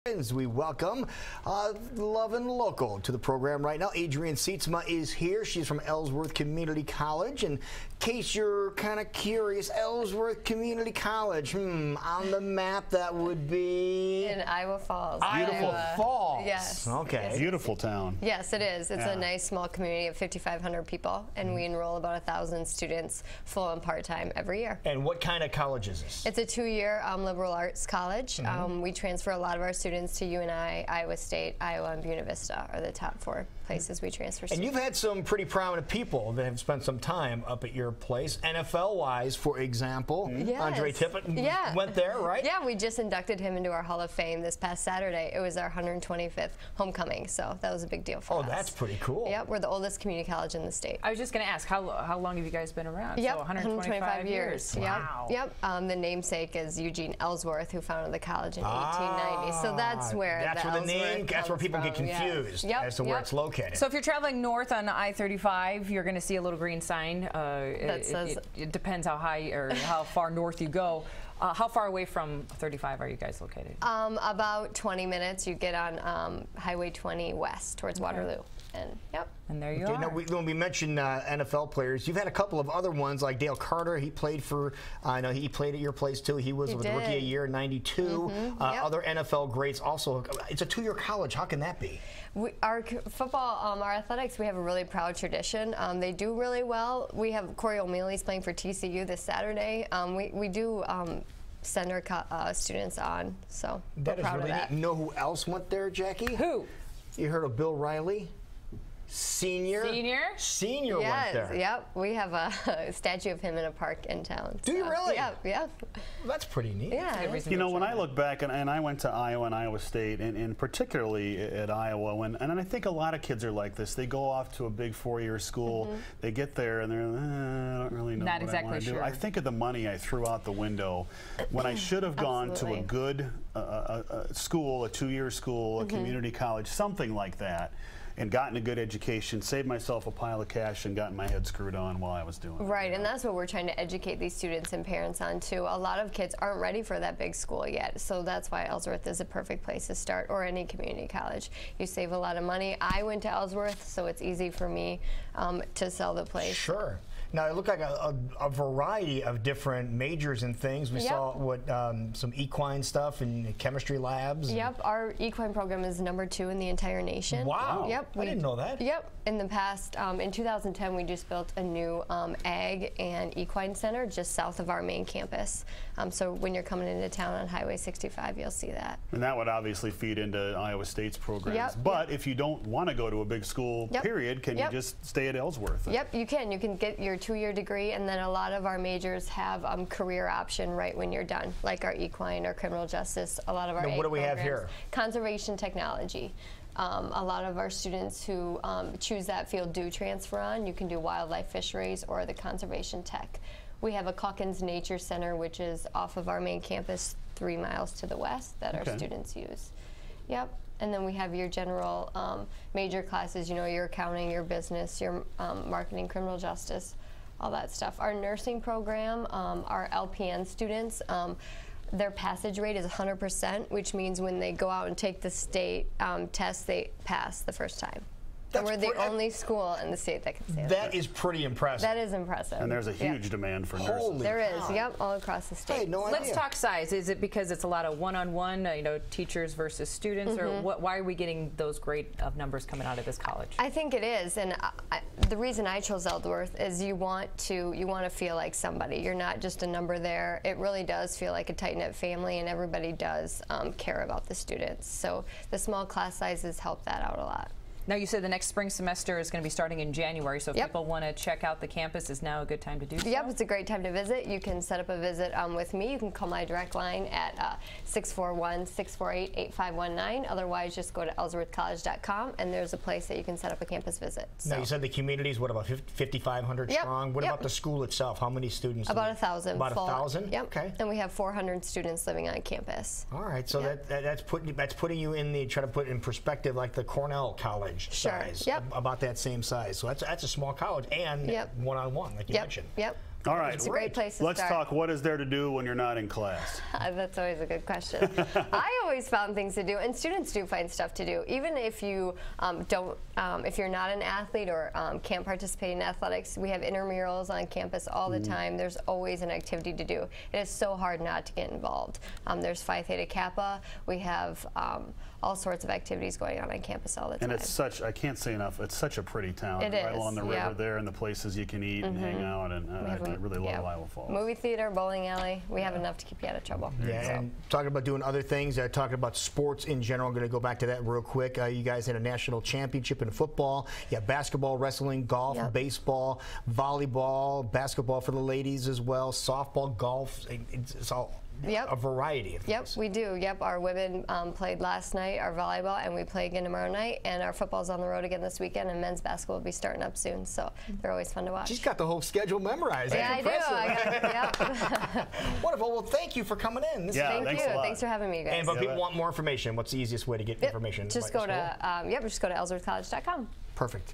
As we welcome Lovin Local to the program right now. Adrienne Sietsma is here. She's from Ellsworth Community College. In case you're kind of curious, Ellsworth Community College, on the map that would be in Iowa Falls. Beautiful Falls. Yes. Okay. Yes. Beautiful town. Yes, it is. It's a nice small community of 5,500 people, and we enroll about 1,000 students full and part-time every year. And what kind of college is this? It's a 2-year liberal arts college. We transfer a lot of our students to UNI, Iowa State, Iowa, and Buena Vista are the top 4 places we transfer students. And you've had some pretty prominent people that have spent some time up at your place, NFL-wise, for example. Yes. Andre Tippett went there, right? Yeah, we just inducted him into our Hall of Fame this past Saturday. It was our 125th homecoming, so that was a big deal for us. Oh, that's pretty cool. Yep, we're the oldest community college in the state. I was just going to ask, how long have you guys been around? Yep, So 125 years. Wow. Yep. The namesake is Eugene Ellsworth, who founded the college in 1890. So that's where the name. That's where people get confused as to where it's located. So if you're traveling north on I-35, you're going to see a little green sign. That says it depends how high or how far north you go. How far away from 35 are you guys located? About 20 minutes. You get on Highway 20 west towards Waterloo. And there you are. Now, when we mentioned NFL players, you've had a couple of other ones like Dale Carter. He played for, I know he played at your place too. He was with Rookie of the Year in '92. Other NFL greats also. It's a 2-year college. How can that be? Our football, our athletics, we have a really proud tradition. They do really well. We have Corey O'Malley's playing for TCU this Saturday. We do send our students on, so we're proud of that. You know who else went there, Jackie? Who? You heard of Bill Riley? Senior went there. Yep. We have a statue of him in a park in town. Do you really? Yep. Well, that's pretty neat. Yeah. You know, when I look back, and I went to Iowa and Iowa State, and particularly at Iowa, and I think a lot of kids are like this. They go off to a big 4-year school, they get there, and they're, I don't really know what I want to do. I think of the money I threw out the window when I should have gone to a good school, a 2-year school, a community college, something like that, and gotten a good education, saved myself a pile of cash, and gotten my head screwed on while I was doing it. Right, and that's what we're trying to educate these students and parents on too. A lot of kids aren't ready for that big school yet, so that's why Ellsworth is a perfect place to start, or any community college. You save a lot of money. I went to Ellsworth, so it's easy for me to sell the place. Sure. Now, it looked like a variety of different majors and things. We saw some equine stuff and chemistry labs. Yep, our equine program is #2 in the entire nation. Wow. Yep. I didn't know that. Yep. In the past, in 2010, we just built a new ag and equine center just south of our main campus. So when you're coming into town on Highway 65, you'll see that. And that would obviously feed into Iowa State's programs. But if you don't want to go to a big school, period, can you just stay at Ellsworth? Yep, you can. You can get your 2-year degree, and then a lot of our majors have career option right when you're done, like our equine or criminal justice. A lot of our what do we have here? Conservation technology. A lot of our students who choose that field do transfer on. You can do wildlife fisheries or the conservation tech. We have a Calkins Nature Center, which is off of our main campus 3 miles to the west that our students use. Yep. And then we have your general major classes, you know, your accounting, your business, your marketing, criminal justice, all that stuff. Our nursing program, our LPN students, their passage rate is 100%, which means when they go out and take the state test, they pass the first time. And we're the only school in the state that can say that. That is pretty impressive. That is impressive. And there's a huge demand for nurses. There is, all across the state. I had no idea. Let's talk size. Is it because it's a lot of one-on-one, you know, teachers versus students, or why are we getting those great numbers coming out of this college? I think it is, and the reason I chose Ellsworth is you want to feel like somebody. You're not just a number there. It really does feel like a tight-knit family, and everybody does care about the students. So the small class sizes help that out a lot. Now, you said the next spring semester is going to be starting in January, so if people want to check out the campus, is now a good time to do so? Yep, it's a great time to visit. You can set up a visit with me. You can call my direct line at 641-648-8519. Otherwise, just go to ellsworthcollege.com, and there's a place that you can set up a campus visit. So. Now, you said the community is, what, about 5,500 strong? What about the school itself? How many students? About 1,000. About 1,000? Yep. Okay. And we have 400 students living on campus. All right, so that's putting you in the, try to put in perspective like the Cornell College size. Yep. About that same size. So that's a small college and one-on-one, like you mentioned. Yep. All right. It's a great place to Let's start. talk what is there to do when you're not in class. That's always a good question. I always found things to do, and students do find stuff to do. Even if you if you're not an athlete or can't participate in athletics, we have intramurals on campus all the time. There's always an activity to do. It is so hard not to get involved. There's Phi Theta Kappa. We have all sorts of activities going on campus all the time. And it's such, I can't say enough, it's such a pretty town. It right is, along the river there, and the places you can eat and hang out, and I really love Iowa Falls. Movie theater, bowling alley. We have enough to keep you out of trouble. Yeah, So. and talking about doing other things, talking about sports in general, I'm going to go back to that real quick. You guys had a national championship in football. You have basketball, wrestling, golf, baseball, volleyball, basketball for the ladies as well, softball, golf. It's all a variety of things. We do. Our women played last night, our volleyball, and we play again tomorrow night. And our football's on the road again this weekend, and men's basketball will be starting up soon. So they're always fun to watch. She's got the whole schedule memorized. Yeah, That's I do. Wonderful. Well, thank you for coming in. Thank you. Thanks for having me, guys. And if people want more information, what's the easiest way to get information? Just go to Ellsworthcollege.com. Perfect.